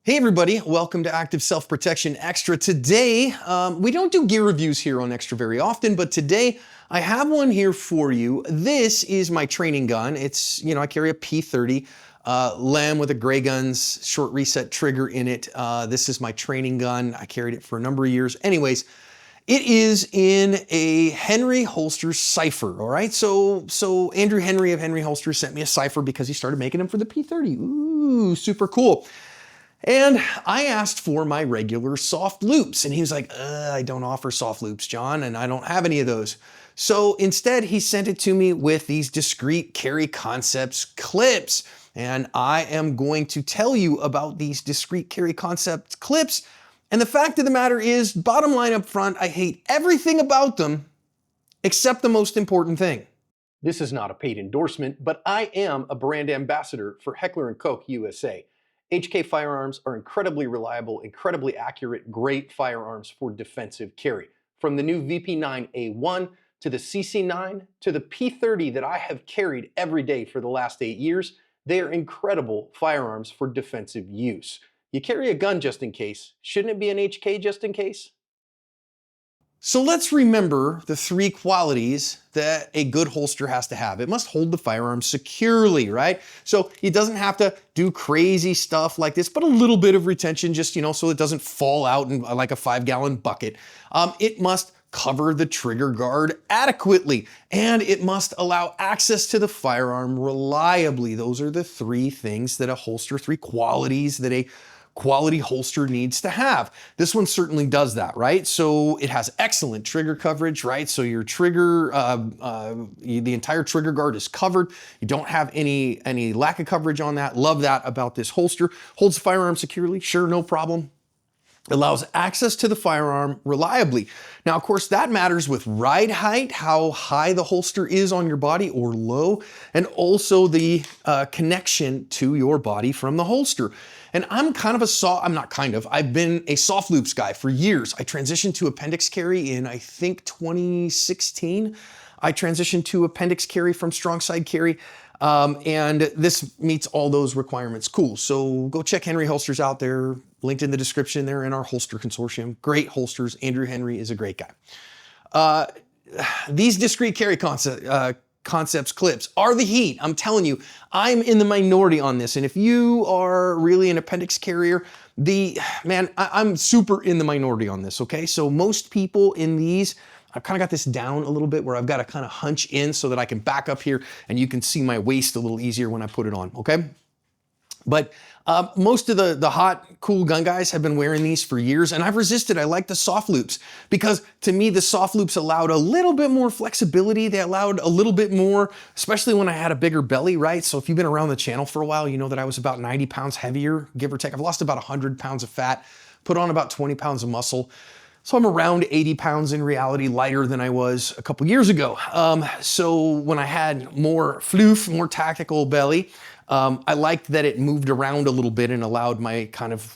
Hey everybody, welcome to Active Self-Protection Extra. Today, we don't do gear reviews here on Extra very often, but today I have one here for you. This is my training gun. It's, I carry a P30 LEM with a Gray Guns short reset trigger in it. This is my training gun. I carried it for a number of years. Anyways, it is in a Henry Holster Cypher, all right? So Andrew Henry of Henry Holster sent me a Cypher because he started making them for the P30. Ooh, super cool. And I asked for my regular soft loops, and he was like, I don't offer soft loops, John, and I don't have any of those. So instead, he sent it to me with these Discrete Carry Concepts clips. And I am going to tell you about these Discrete Carry Concepts clips. And the fact of the matter is, bottom line up front, I hate everything about them except the most important thing. This is not a paid endorsement, but I am a brand ambassador for Heckler and Koch USA. HK firearms are incredibly reliable, incredibly accurate, great firearms for defensive carry. From the new VP9A1 to the CC9 to the P30 that I have carried every day for the last 8 years, they are incredible firearms for defensive use. You carry a gun just in case. Shouldn't it be an HK just in case? So let's remember the 3 qualities that a good holster has to have. It must hold the firearm securely, right? So it doesn't have to do crazy stuff like this, but a little bit of retention just, so it doesn't fall out in like a 5-gallon bucket. It must cover the trigger guard adequately, and it must allow access to the firearm reliably. Those are the 3 things that a holster, 3 qualities that a quality holster needs to have. This one certainly does that, right? So it has excellent trigger coverage, right? So your trigger, the entire trigger guard is covered. You don't have any lack of coverage on that. Love that about this holster. Holds the firearm securely, sure, no problem. Allows access to the firearm reliably. Now, of course, that matters with ride height, how high the holster is on your body or low, and also the connection to your body from the holster. And I've been a soft loops guy for years. I transitioned to appendix carry in, I think, 2016. I transitioned to appendix carry from strong side carry. And this meets all those requirements. Cool. So go check Henry Holsters out there. Linked in the description. They're in our holster consortium. Great holsters. Andrew Henry is a great guy. These Discrete Carry Concepts clips are the heat. I'm telling you, I'm in the minority on this. And if you are really an appendix carrier, I'm super in the minority on this, okay? So most people in these, I've kind of got this down a little bit where I've got to kind of hunch in so that I can back up here and you can see my waist a little easier when I put it on, okay? But most of the hot, cool gun guys have been wearing these for years, and I've resisted. I like the soft loops because to me, the soft loops allowed a little bit more flexibility. They allowed a little bit more, especially when I had a bigger belly, right? So if you've been around the channel for a while, you know that I was about 90 pounds heavier, give or take. I've lost about 100 pounds of fat, put on about 20 pounds of muscle. So I'm around 80 pounds in reality, lighter than I was a couple years ago. So when I had more floof, more tactical belly, I liked that it moved around a little bit and allowed my kind of,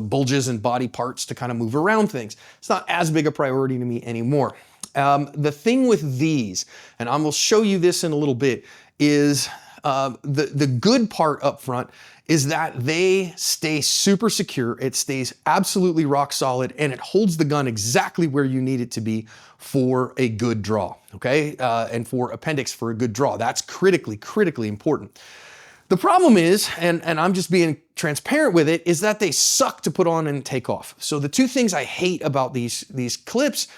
bulges and body parts to kind of move around things. It's not as big a priority to me anymore. The thing with these, and I will show you this in a little bit, is the good part up front is that they stay super secure. It stays absolutely rock solid, and it holds the gun exactly where you need it to be for a good draw, okay? And for appendix for a good draw. That's critically important. The problem is, and I'm just being transparent with it, is that they suck to put on and take off. So the 2 things I hate about these clips,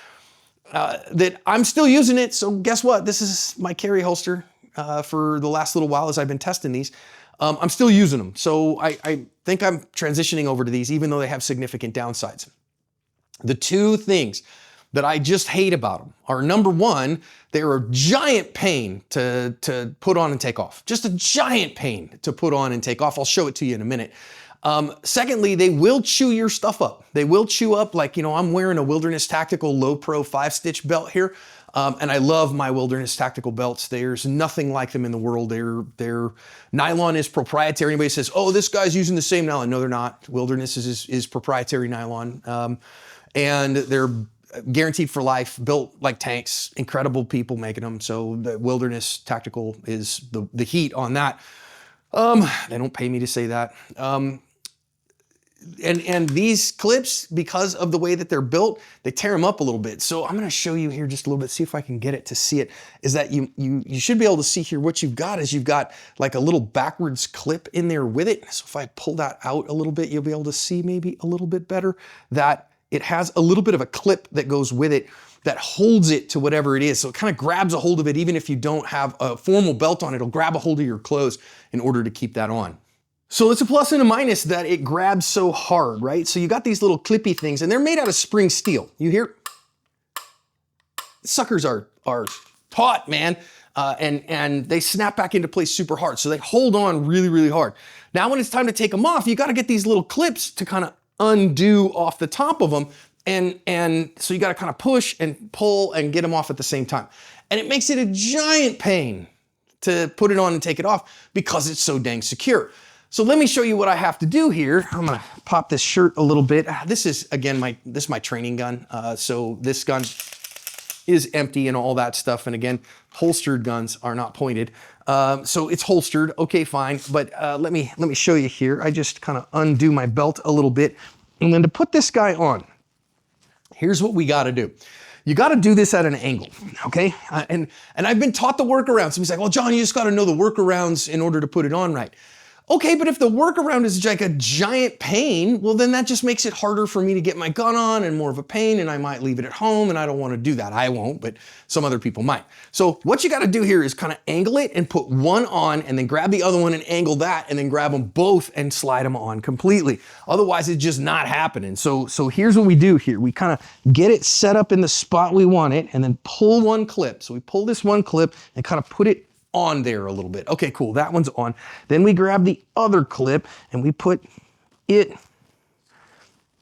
that I'm still using it, so guess what? This is my carry holster for the last little while as I've been testing these. I'm still using them. So I think I'm transitioning over to these, even though they have significant downsides. The 2 things that I just hate about them are, number 1, they're a giant pain to put on and take off. Just a giant pain to put on and take off. I'll show it to you in a minute. Secondly, they will chew your stuff up. They will chew up, like, I'm wearing a Wilderness Tactical Low Pro 5-stitch belt here. And I love my Wilderness Tactical belts. There's nothing like them in the world. Their nylon is proprietary. Anybody says, oh, this guy's using the same nylon. No, they're not. Wilderness is proprietary nylon. And they're guaranteed for life, built like tanks, incredible people making them. So the Wilderness Tactical is the heat on that. They don't pay me to say that. and these clips, because of the way that they're built, they tear them up a little bit. So I'm gonna show you here just a little bit, see if I can get it to see it, is that you should be able to see here what you've got is you've got like a little backwards clip in there with it. So if I pull that out a little bit, you'll be able to see maybe a little bit better that it has a little bit of a clip that goes with it that holds it to whatever it is. So it kind of grabs a hold of it. Even if you don't have a formal belt on, it'll grab a hold of your clothes in order to keep that on. So it's a plus and a minus that it grabs so hard, right? So you got these little clippy things and they're made out of spring steel. You hear? Suckers are taut, man. And they snap back into place super hard. So they hold on really, really hard. Now when it's time to take them off, you got to get these little clips to kind of undo off the top of them. And so you got to kind of push and pull and get them off at the same time. And it makes it a giant pain to put it on and take it off because it's so dang secure. So let me show you what I have to do here. I'm gonna pop this shirt a little bit. This is, again, this is my training gun. So this gun is empty and all that stuff. And again, holstered guns are not pointed. So it's holstered, okay, fine. But let me show you here. I just kind of undo my belt a little bit. And then to put this guy on, here's what we gotta do. You gotta do this at an angle, okay? And I've been taught the workarounds. Somebody's like, well, John, you just gotta know the workarounds in order to put it on right. Okay, but if the workaround is like a giant pain, well, then that just makes it harder for me to get my gun on and more of a pain, and I might leave it at home, and I don't want to do that. I won't, but some other people might. So what you got to do here is kind of angle it and put one on, and then grab the other one and angle that, and then grab them both and slide them on completely. Otherwise, it's just not happening. So here's what we do here. We kind of get it set up in the spot we want it, and then pull one clip. So we pull this one clip and kind of put it on there a little bit. Okay, cool, that one's on. Then we grab the other clip and we put it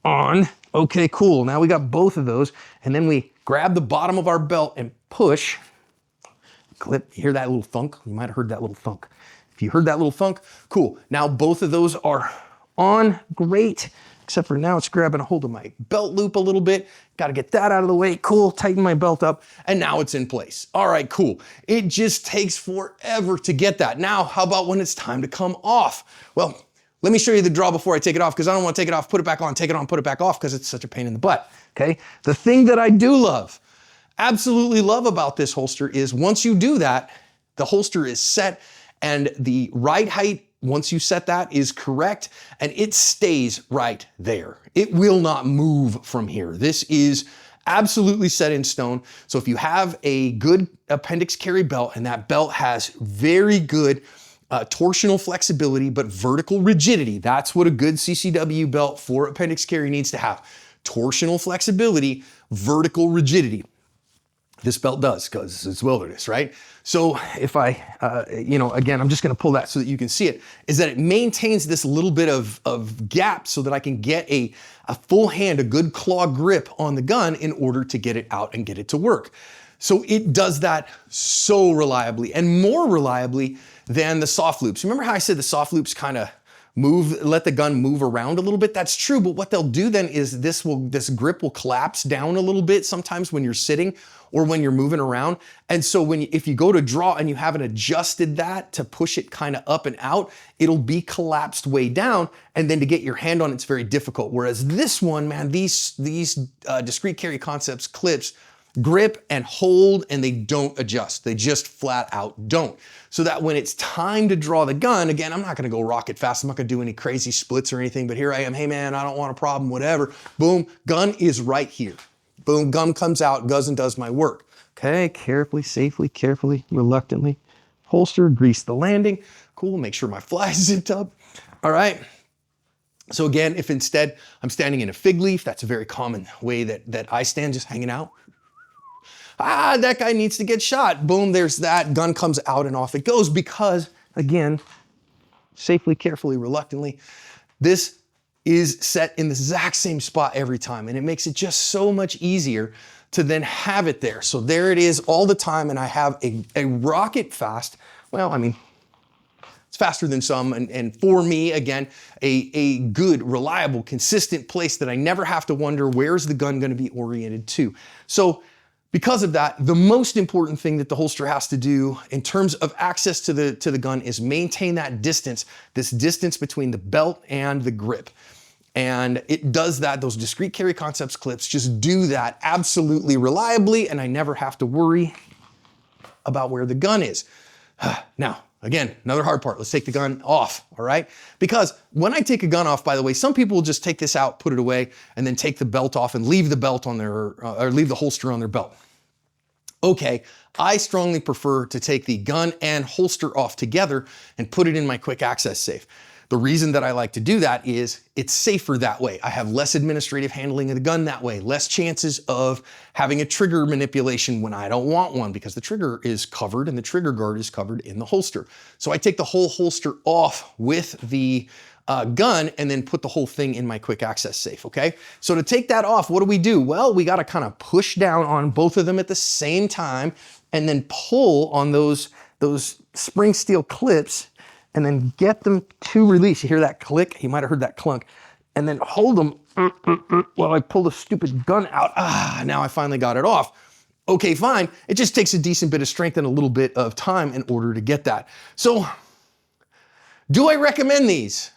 on. Okay, cool, now we got both of those. And then we grab the bottom of our belt and push. Clip, you hear that little thunk? You might have heard that little thunk. If you heard that little thunk, cool. Now both of those are on, great. Except for now it's grabbing a hold of my belt loop a little bit. Got to get that out of the way. Cool, tighten my belt up, and now it's in place. All right, cool. It just takes forever to get that. Now, how about when it's time to come off? Well, let me show you the draw before I take it off, because I don't want to take it off, put it back on, take it on, put it back off, because it's such a pain in the butt, okay? The thing that I do love, absolutely love about this holster is once you do that, the holster is set, and the right height, once you set that, is correct, and it stays right there. It will not move from here. This is absolutely set in stone. So if you have a good appendix carry belt, and that belt has very good torsional flexibility, but vertical rigidity, that's what a good CCW belt for appendix carry needs to have. Torsional flexibility, vertical rigidity. This belt does, because it's wilderness, right? So if I, again, I'm just gonna pull that so that you can see it, is that it maintains this little bit of gap so that I can get a full hand, a good claw grip on the gun in order to get it out and get it to work. So it does that so reliably, and more reliably than the soft loops. Remember how I said the soft loops kind of let the gun move around a little bit? That's true, but what they'll do then is this grip will collapse down a little bit sometimes when you're sitting or when you're moving around. And so if you go to draw and you haven't adjusted that to push it kind of up and out, it'll be collapsed way down, and then to get your hand on it's very difficult. Whereas this one, man, these Discrete Carry Concepts clips grip and hold, and they don't adjust. They just flat out don't. So that when it's time to draw the gun, again, I'm not gonna go rocket fast. I'm not gonna do any crazy splits or anything, but here I am, hey man, I don't want a problem, whatever. Boom, gun is right here. Boom, gun comes out, goes and does my work. Okay, carefully, safely, carefully, reluctantly. Holster, grease the landing. Cool, make sure my fly is zipped up. All right. So again, if instead I'm standing in a fig leaf, that's a very common way that I stand, just hanging out. That guy needs to get shot. Boom, there's that. Gun comes out and off it goes because, again, safely, carefully, reluctantly, this is set in the exact same spot every time, and it makes it just so much easier to then have it there. So there it is all the time, and I have a rocket fast, well, I mean, it's faster than some, and for me, again, a good, reliable, consistent place that I never have to wonder where's the gun gonna be oriented to. So because of that, the most important thing that the holster has to do in terms of access to the gun is maintain that distance, this distance between the belt and the grip. And it does that. Those Discrete Carry Concepts clips just do that absolutely reliably, and I never have to worry about where the gun is. Now, again, another hard part. Let's take the gun off, all right? Because when I take a gun off, by the way, some people will just take this out, put it away, and then take the belt off and leave the belt on their, or leave the holster on their belt. Okay, I strongly prefer to take the gun and holster off together and put it in my quick access safe. The reason that I like to do that is it's safer that way. I have less administrative handling of the gun that way, less chances of having a trigger manipulation when I don't want one because the trigger is covered and the trigger guard is covered in the holster. So I take the whole holster off with the gun and then put the whole thing in my quick access safe, okay? So to take that off, what do? Well, we gotta kind of push down on both of them at the same time and then pull on those spring steel clips and then get them to release. You hear that click? You might have heard that clunk. And then hold them while I pull the stupid gun out. Now I finally got it off. Okay, fine. It just takes a decent bit of strength and a little bit of time in order to get that. So, do I recommend these?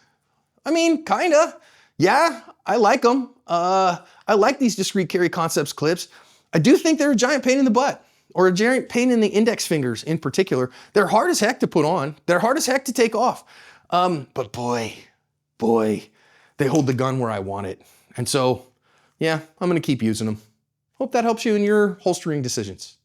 I mean, kinda. Yeah, I like them. I like these Discrete Carry Concepts clips. I do think they're a giant pain in the butt, or a giant pain in the index fingers in particular. They're hard as heck to put on. They're hard as heck to take off. But boy, they hold the gun where I want it. And so, yeah, I'm gonna keep using them. Hope that helps you in your holstering decisions.